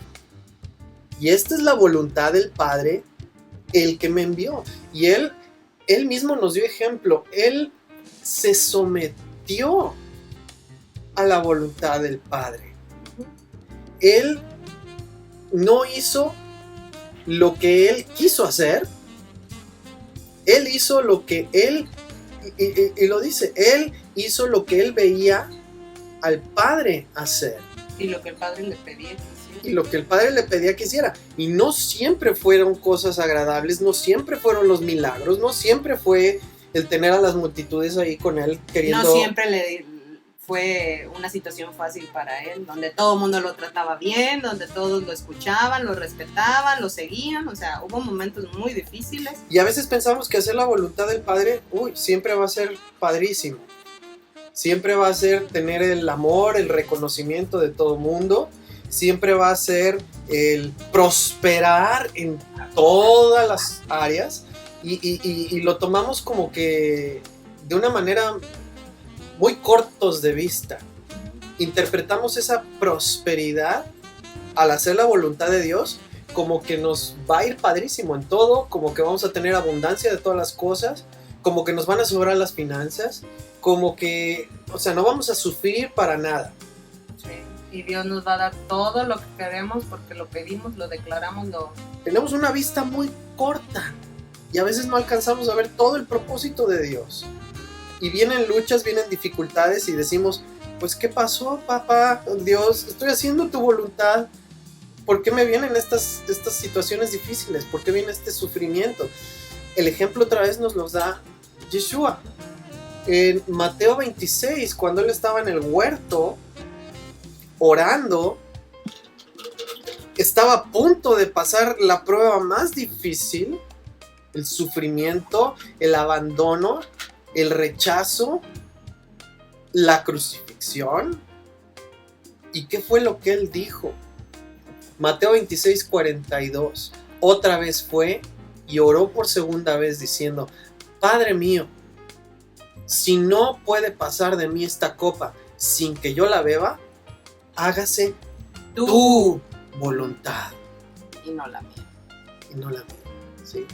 Y esta es la voluntad del Padre, el que me envió. Y Él mismo nos dio ejemplo. Él se sometió a la voluntad del Padre. Él no hizo lo que Él quiso hacer. Él hizo lo que Él, y lo dice, Él hizo lo que Él veía al Padre hacer. Y lo que el Padre le pedía que hiciera. Y lo que el Padre le pedía que hiciera. Y no siempre fueron cosas agradables, no siempre fueron los milagros, no siempre fue el tener a las multitudes ahí con Él queriendo... No siempre fue una situación fácil para él, donde todo el mundo lo trataba bien, donde todos lo escuchaban, lo respetaban, lo seguían, o sea, hubo momentos muy difíciles. Y a veces pensamos que hacer la voluntad del Padre, siempre va a ser padrísimo. Siempre va a ser tener el amor, el reconocimiento de todo mundo. Siempre va a ser el prosperar en todas las áreas. Y lo tomamos como que de una manera muy cortos de vista. Interpretamos esa prosperidad al hacer la voluntad de Dios como que nos va a ir padrísimo en todo, como que vamos a tener abundancia de todas las cosas, como que nos van a sobrar las finanzas, como que, o sea, no vamos a sufrir para nada. Sí, y Dios nos va a dar todo lo que queremos porque lo pedimos, lo declaramos, Tenemos una vista muy corta y a veces no alcanzamos a ver todo el propósito de Dios. Y vienen luchas, vienen dificultades y decimos, pues ¿qué pasó, papá? Dios, estoy haciendo tu voluntad. ¿Por qué me vienen estas situaciones difíciles? ¿Por qué viene este sufrimiento? El ejemplo otra vez nos los da Yeshua. En Mateo 26, cuando él estaba en el huerto, orando, estaba a punto de pasar la prueba más difícil, el sufrimiento, el abandono, el rechazo, la crucifixión. ¿Y qué fue lo que él dijo? Mateo 26, 42. Otra vez fue y oró por segunda vez diciendo, Padre mío, si no puede pasar de mí esta copa sin que yo la beba, hágase tu voluntad. y no la mía. Y no la mía. ¿Sí?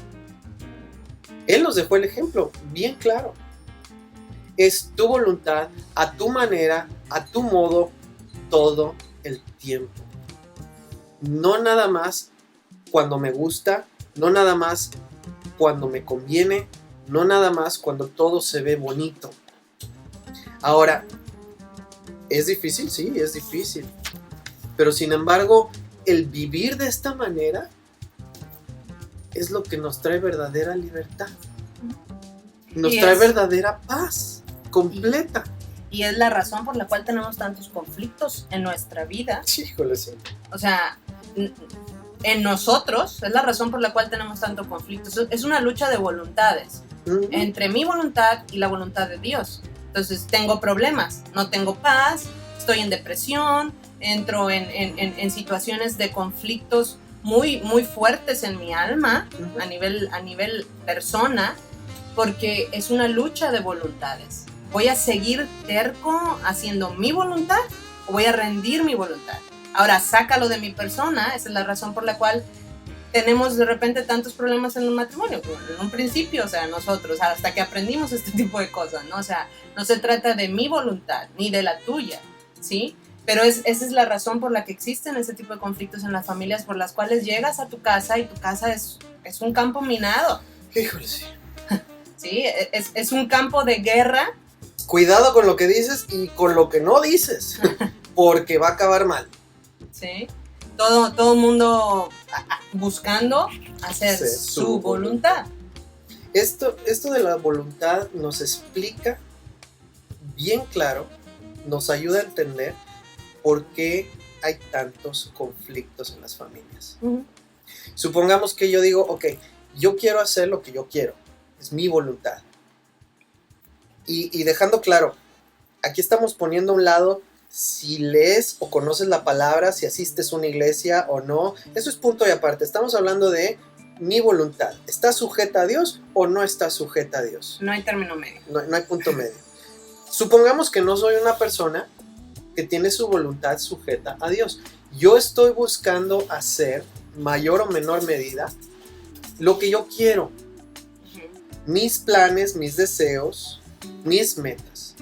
Él nos dejó el ejemplo bien claro. Es tu voluntad, a tu manera, a tu modo, todo el tiempo. No nada más cuando me gusta, no nada más cuando me conviene, no nada más cuando todo se ve bonito. Ahora, ¿es difícil? Sí, es difícil. Pero sin embargo, el vivir de esta manera es lo que nos trae verdadera libertad. Nos trae verdadera paz completa. Y es la razón por la cual tenemos tantos conflictos en nuestra vida. Híjole, sí. O sea, en nosotros es la razón por la cual tenemos tanto conflicto. Es una lucha de voluntades entre mi voluntad y la voluntad de Dios. Entonces tengo problemas, no tengo paz, estoy en depresión, entro en situaciones de conflictos muy, muy fuertes en mi alma, a nivel persona, porque es una lucha de voluntades. ¿Voy a seguir terco haciendo mi voluntad o voy a rendir mi voluntad? Ahora, sácalo de mi persona, esa es la razón por la cual tenemos de repente tantos problemas en el matrimonio. En un principio, o sea, nosotros, hasta que aprendimos este tipo de cosas, ¿no? O sea, no se trata de mi voluntad ni de la tuya, ¿sí? Pero esa es la razón por la que existen ese tipo de conflictos en las familias, por las cuales llegas a tu casa y tu casa es un campo minado. Híjole, sí. Sí, es un campo de guerra. Cuidado con lo que dices y con lo que no dices, porque va a acabar mal. Sí, todo el mundo buscando hacer su voluntad. Esto de la voluntad nos explica bien claro, nos ayuda a entender por qué hay tantos conflictos en las familias. Supongamos que yo digo, ok, yo quiero hacer lo que yo quiero, es mi voluntad. Y dejando claro, aquí estamos poniendo a un lado si lees o conoces la palabra, si asistes a una iglesia o no. Eso es punto y aparte. Estamos hablando de mi voluntad. ¿Está sujeta a Dios o no está sujeta a Dios? No hay término medio. No hay punto medio. Supongamos que no soy una persona que tiene su voluntad sujeta a Dios. Yo estoy buscando hacer, mayor o menor medida, lo que yo quiero. Mis planes, mis deseos, mis metas.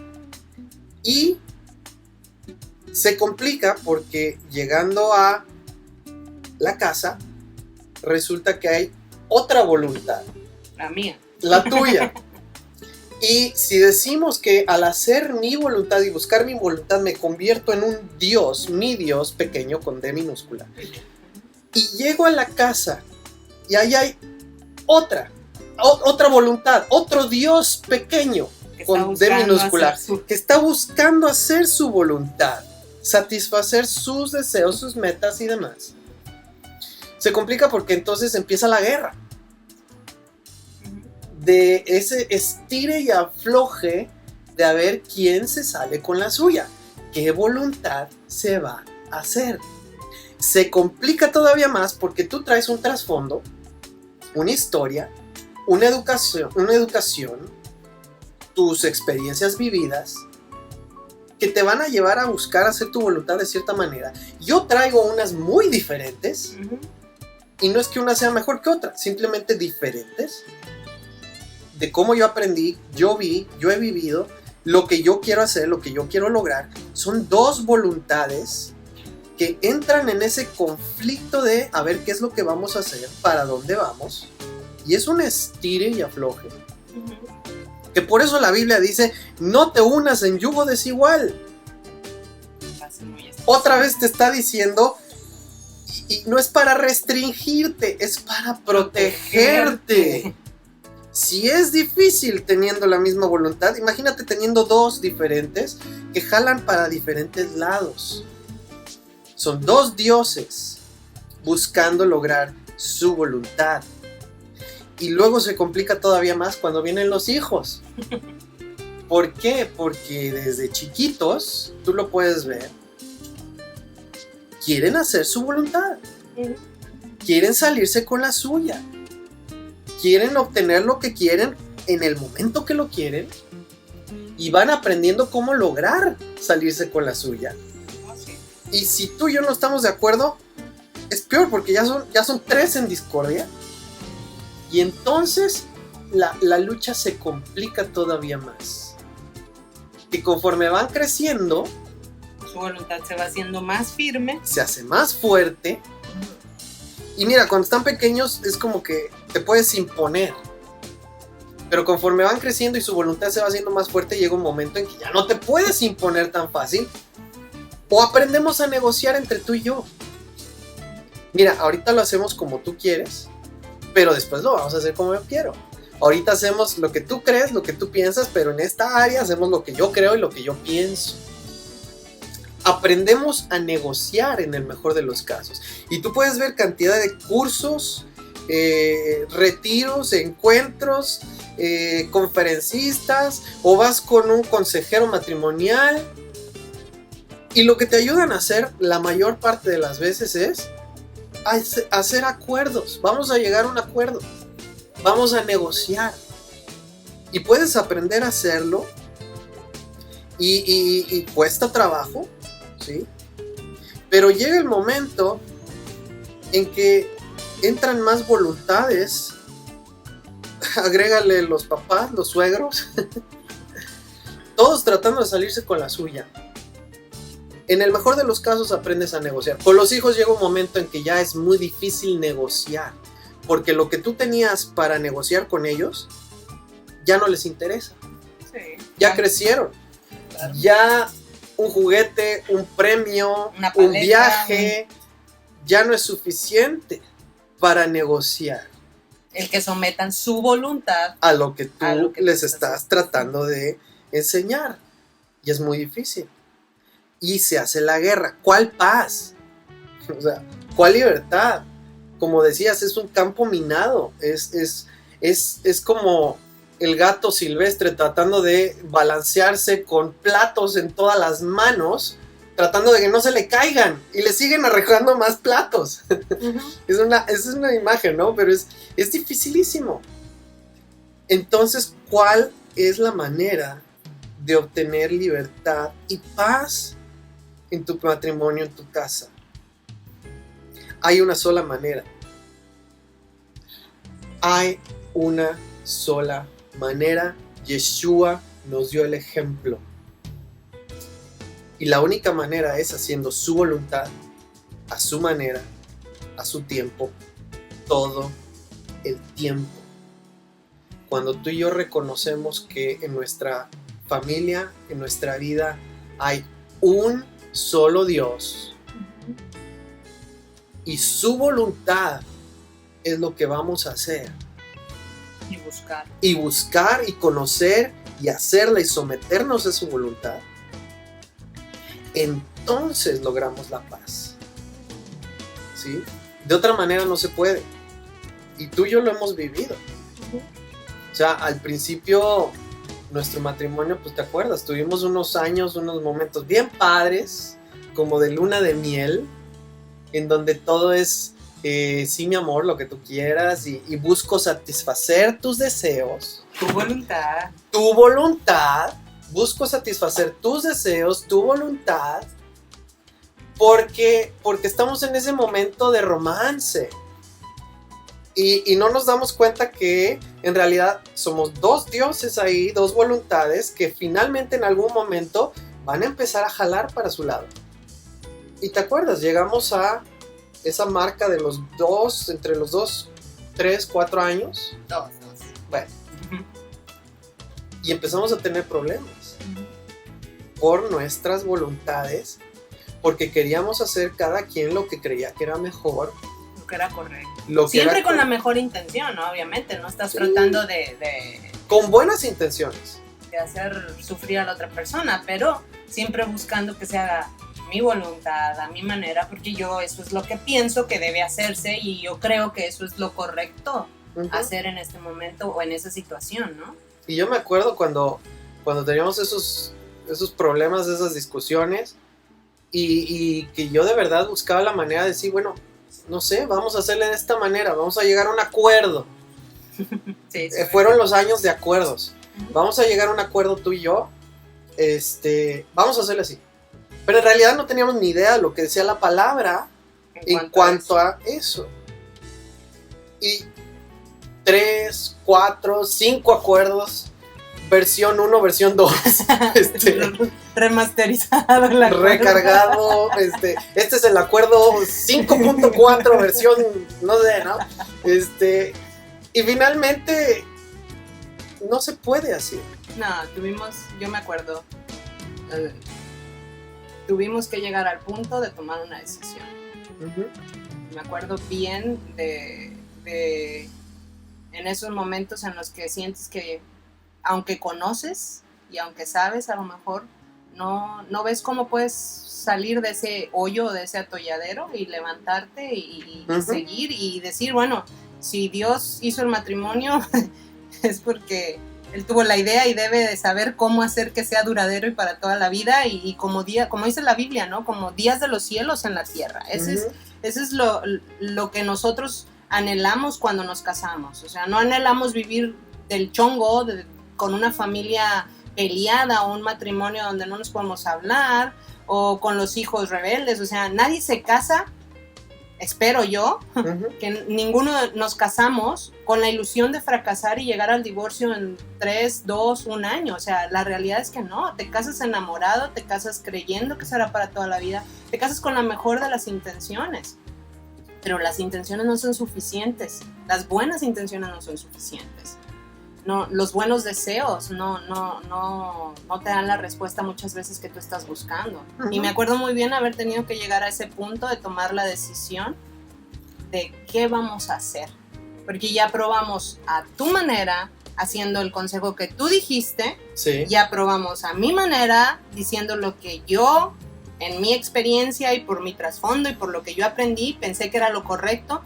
Y se complica porque llegando a la casa resulta que hay otra voluntad. La mía. La tuya. Y si decimos que al hacer mi voluntad y buscar mi voluntad me convierto en un Dios, mi Dios pequeño con D minúscula, y llego a la casa y ahí hay otra voluntad, otro Dios pequeño Que con está D buscando minúscula, hacer su- que está buscando hacer su voluntad, satisfacer sus deseos, sus metas y demás. Se complica porque entonces empieza la guerra de ese estire y afloje de a ver quién se sale con la suya, qué voluntad se va a hacer. Se complica todavía más porque tú traes un trasfondo, una historia, una educación, tus experiencias vividas que te van a llevar a buscar hacer tu voluntad de cierta manera. Yo traigo unas muy diferentes Ujú. y no es que una sea mejor que otra, simplemente diferentes de cómo yo aprendí, yo vi, yo he vivido, lo que yo quiero hacer, lo que yo quiero lograr. Son dos voluntades que entran en ese conflicto de a ver qué es lo que vamos a hacer, para dónde vamos, y es un estire y afloje. Ujú. Que por eso la Biblia dice, no te unas en yugo desigual. Así muy específico. Otra vez te está diciendo, y no es para restringirte, es para protegerte. Si es difícil teniendo la misma voluntad, imagínate teniendo dos diferentes que jalan para diferentes lados. Son dos dioses buscando lograr su voluntad. Y luego se complica todavía más cuando vienen los hijos. ¿Por qué? Porque desde chiquitos, tú lo puedes ver, quieren hacer su voluntad. Ujú. Quieren salirse con la suya. Quieren obtener lo que quieren en el momento que lo quieren. Y van aprendiendo cómo lograr salirse con la suya. Oh, sí. Y si tú y yo no estamos de acuerdo, es peor porque ya son tres en discordia. Y entonces la lucha se complica todavía más. Y conforme van creciendo, Su voluntad se va haciendo más firme. se hace más fuerte. Y mira, cuando están pequeños es como que te puedes imponer. Pero conforme van creciendo y su voluntad se va haciendo más fuerte, llega un momento en que ya no te puedes imponer tan fácil. O aprendemos a negociar entre tú y yo. Mira, ahorita lo hacemos como tú quieres, pero después lo vamos a hacer como yo quiero. Ahorita hacemos lo que tú crees, lo que tú piensas, pero en esta área hacemos lo que yo creo y lo que yo pienso. Aprendemos a negociar en el mejor de los casos. Y tú puedes ver cantidad de cursos, retiros, encuentros, conferencistas, o vas con un consejero matrimonial. Y lo que te ayudan a hacer la mayor parte de las veces es hacer acuerdos. Vamos a llegar a un acuerdo. Vamos a negociar. Y puedes aprender a hacerlo. Y cuesta trabajo, ¿sí? Pero llega el momento en que entran más voluntades. Agrégale los papás, los suegros. Todos tratando de salirse con la suya. En el mejor de los casos aprendes a negociar. Con los hijos llega un momento en que ya es muy difícil negociar. Porque lo que tú tenías para negociar con ellos ya no les interesa. Sí. Ya crecieron. Claro. Ya un juguete, un premio, Una un paleta, viaje, ya no es suficiente para negociar El que sometan su voluntad. a lo que tú A lo que les tú estás estás tratando de enseñar. Y es muy difícil. Y se hace la guerra. ¿Cuál paz? O sea, ¿cuál libertad? Como decías, es un campo minado. Es como el gato silvestre tratando de balancearse con platos en todas las manos, tratando de que no se le caigan. Y le siguen arrojando más platos. Ujú. Esa es una imagen, ¿no? Pero es dificilísimo. Entonces, ¿cuál es la manera de obtener libertad y paz en tu matrimonio, en tu casa? Hay una sola manera. Hay una sola manera. Yeshua nos dio el ejemplo. Y la única manera es haciendo su voluntad, a su manera, a su tiempo, todo el tiempo. Cuando tú y yo reconocemos que en nuestra familia, en nuestra vida, hay un solo Dios y su voluntad es lo que vamos a hacer, Y buscar. y buscar y conocer y hacerla y someternos a su voluntad, entonces logramos la paz. ¿Sí? De otra manera no se puede. Y tú y yo lo hemos vivido. O sea, al principio nuestro matrimonio, pues te acuerdas, tuvimos unos años, unos momentos bien padres, como de luna de miel, en donde todo es, sí mi amor, lo que tú quieras, y busco satisfacer tus deseos. Tu voluntad. Tu voluntad, busco satisfacer tus deseos, tu voluntad, porque estamos en ese momento de romance. Y no nos damos cuenta que en realidad somos dos dioses ahí, dos voluntades que finalmente en algún momento van a empezar a jalar para su lado. Y te acuerdas, llegamos a esa marca de los dos, entre los 2, 3, 4 años. Dos. Bueno. Y empezamos a tener problemas por nuestras voluntades, porque queríamos hacer cada quien lo que creía que era mejor. Lo que era correcto. Lo que Siempre era con la mejor intención, ¿no? Obviamente, no estás tratando de con buenas intenciones. hacer sufrir a la otra persona, pero siempre buscando que se haga mi voluntad, a mi manera, porque yo eso es lo que pienso que debe hacerse y yo creo que eso es lo correcto hacer en este momento o en esa situación, ¿no? Y yo me acuerdo cuando teníamos esos problemas, esas discusiones, y que yo de verdad buscaba la manera de decir, bueno, no sé, vamos a hacerle de esta manera, vamos a llegar a un acuerdo. Sí, Fueron los años de acuerdos. Vamos a llegar a un acuerdo tú y yo, vamos a hacerle así. Pero en realidad no teníamos ni idea de lo que decía la palabra en cuanto a eso. Y 3, 4, 5 acuerdos, versión 1, versión 2, remasterizado el acuerdo. recargado, este es el acuerdo 5.4, versión, no sé, ¿no? Y finalmente no se puede así. No, yo me acuerdo, tuvimos que llegar al punto de tomar una decisión. Me acuerdo bien de en esos momentos en los que sientes que aunque conoces y aunque sabes, a lo mejor no ves cómo puedes salir de ese hoyo, de ese atolladero y levantarte y seguir y decir, bueno, si Dios hizo el matrimonio es porque Él tuvo la idea y debe de saber cómo hacer que sea duradero y para toda la vida y como dice la Biblia, ¿no? Como días de los cielos en la tierra. Ese es lo que nosotros anhelamos cuando nos casamos. O sea, no anhelamos vivir del chongo, con una familia peleada o un matrimonio donde no nos podemos hablar o con los hijos rebeldes. O sea, nadie se casa, espero yo, que ninguno nos casamos con la ilusión de fracasar y llegar al divorcio en 3, 2, 1 año. O sea, la realidad es que no, te casas enamorado, te casas creyendo que será para toda la vida, te casas con la mejor de las intenciones. Pero las intenciones no son suficientes, las buenas intenciones no son suficientes. No, los buenos deseos no te dan la respuesta muchas veces que tú estás buscando. Y me acuerdo muy bien haber tenido que llegar a ese punto de tomar la decisión de qué vamos a hacer. Porque ya probamos a tu manera, haciendo el consejo que tú dijiste, sí. Ya probamos a mi manera, diciendo lo que yo, en mi experiencia y por mi trasfondo y por lo que yo aprendí, pensé que era lo correcto,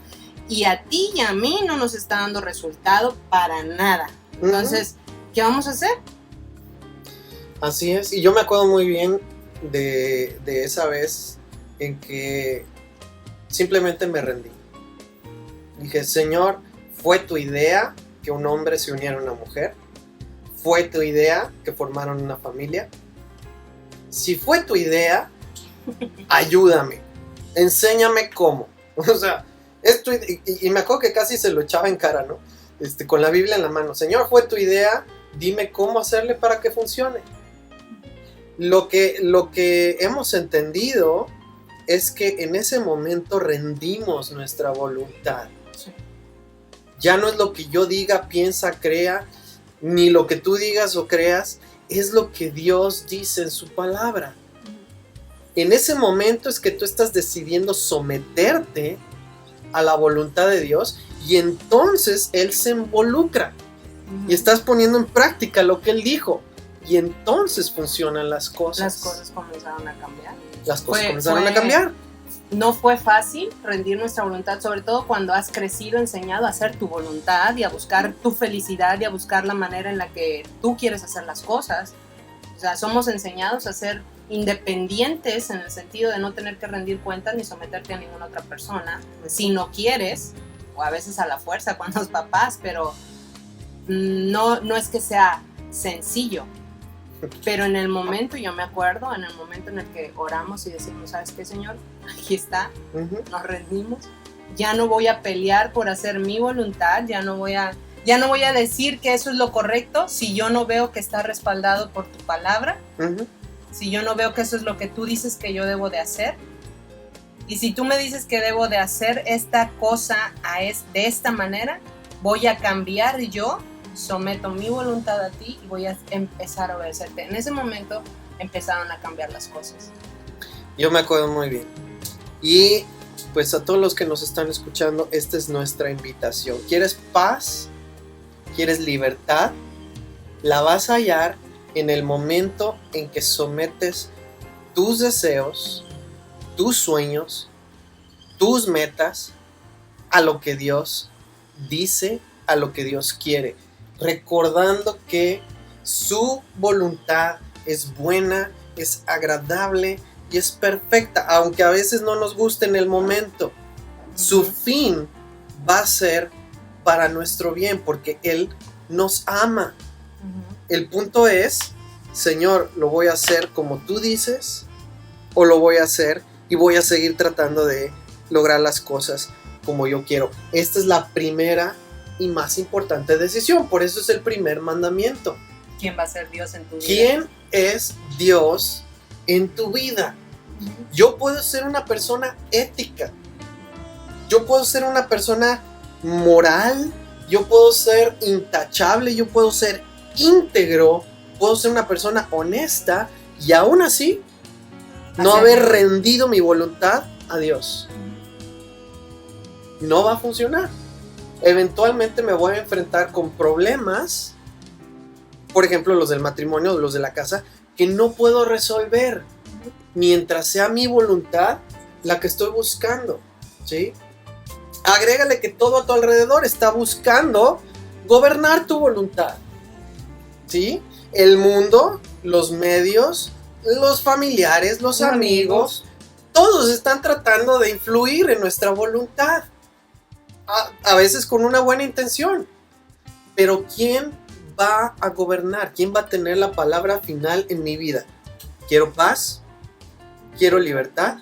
y a ti y a mí no nos está dando resultado para nada. Entonces, ¿qué vamos a hacer? Así es, y yo me acuerdo muy bien de esa vez en que simplemente me rendí. Dije, Señor, ¿fue tu idea que un hombre se uniera a una mujer? ¿Fue tu idea que formaran una familia? Si fue tu idea, ayúdame, enséñame cómo. O sea, y me acuerdo que casi se lo echaba en cara, ¿no? Con la Biblia en la mano. Señor, fue tu idea, dime cómo hacerle para que funcione. Lo que hemos entendido es que en ese momento rendimos nuestra voluntad. Sí. Ya no es lo que yo diga, piensa, crea, ni lo que tú digas o creas, es lo que Dios dice en su palabra. En ese momento es que tú estás decidiendo someterte a la voluntad de Dios y entonces Él se involucra. y estás poniendo en práctica lo que Él dijo. Y entonces funcionan las cosas. Las cosas comenzaron a cambiar. Las cosas comenzaron a cambiar. No fue fácil rendir nuestra voluntad, sobre todo cuando has crecido enseñado a hacer tu voluntad y a buscar tu felicidad y a buscar la manera en la que tú quieres hacer las cosas. O sea, somos enseñados a ser independientes en el sentido de no tener que rendir cuentas ni someterte a ninguna otra persona si no quieres, o a veces a la fuerza con los papás, pero no es que sea sencillo. Pero en el momento, yo me acuerdo, en el momento en el que oramos y decimos, ¿sabes qué, Señor? Aquí está, nos rendimos. Ya no voy a pelear por hacer mi voluntad, ya no voy a decir que eso es lo correcto si yo no veo que está respaldado por tu palabra, si yo no veo que eso es lo que tú dices que yo debo de hacer. Y si tú me dices que debo de hacer esta cosa de esta manera, voy a cambiar yo. Someto mi voluntad a ti y voy a empezar a obedecerte. En ese momento empezaron a cambiar las cosas. Yo me acuerdo muy bien. Y pues a todos los que nos están escuchando, esta es nuestra invitación. ¿Quieres paz? ¿Quieres libertad? La vas a hallar en el momento en que sometes tus deseos, tus sueños, tus metas a lo que Dios dice, a lo que Dios quiere. Recordando que su voluntad es buena, es agradable y es perfecta, aunque a veces no nos guste en el momento. Su fin va a ser para nuestro bien, porque Él nos ama. El punto es, Señor, ¿lo voy a hacer como tú dices? ¿O lo voy a hacer y voy a seguir tratando de lograr las cosas como yo quiero? Esta es la primera y más importante decisión, por eso es el primer mandamiento. ¿Quién va a ser Dios en tu vida? ¿Quién es Dios en tu vida? Yo puedo ser una persona ética, yo puedo ser una persona moral, yo puedo ser intachable, yo puedo ser íntegro, puedo ser una persona honesta y aún así no haber rendido mi voluntad a Dios. No va a funcionar. Eventualmente me voy a enfrentar con problemas, por ejemplo los del matrimonio, los de la casa, que no puedo resolver mientras sea mi voluntad la que estoy buscando, ¿sí? Agrégale que todo a tu alrededor está buscando gobernar tu voluntad, ¿sí? El mundo, los medios, los familiares, los amigos, todos están tratando de influir en nuestra voluntad. A veces con una buena intención, pero ¿quién va a gobernar? ¿Quién va a tener la palabra final en mi vida? ¿Quiero paz? ¿Quiero libertad?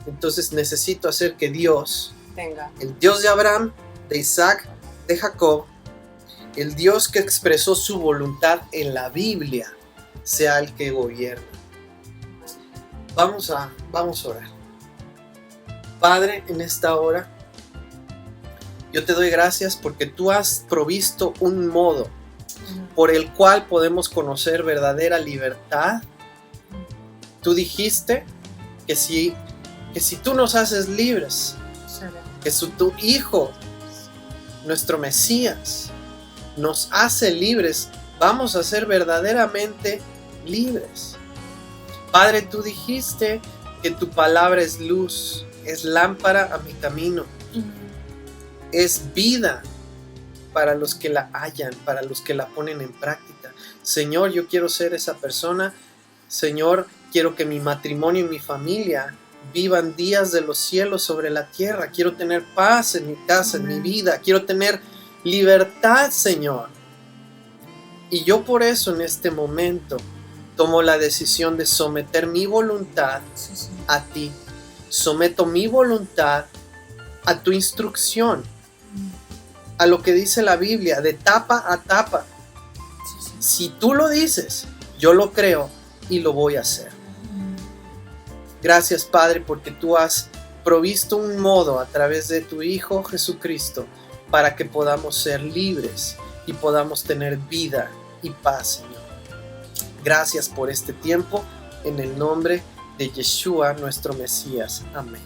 Entonces necesito hacer que Dios, el Dios de Abraham, de Isaac, de Jacob, el Dios que expresó su voluntad en la Biblia, sea el que gobierna. Vamos a orar. Padre, en esta hora, yo te doy gracias porque tú has provisto un modo por el cual podemos conocer verdadera libertad. Tú dijiste que si tú nos haces libres, que si tu Hijo, nuestro Mesías, nos hace libres, vamos a ser verdaderamente libres. Padre, tú dijiste que tu palabra es luz, es lámpara a mi camino. Es vida para los que la hallan, para los que la ponen en práctica. Señor, yo quiero ser esa persona. Señor, quiero que mi matrimonio y mi familia vivan días de los cielos sobre la tierra. Quiero tener paz en mi casa, en mi vida. Quiero tener libertad, Señor. Y yo por eso en este momento tomo la decisión de someter mi voluntad a ti. Someto mi voluntad a tu instrucción, a lo que dice la Biblia, de tapa a tapa. Si tú lo dices, yo lo creo y lo voy a hacer. Gracias, Padre, porque tú has provisto un modo a través de tu Hijo Jesucristo para que podamos ser libres y podamos tener vida y paz, Señor. Gracias por este tiempo, en el nombre de Yeshua, nuestro Mesías. Amén.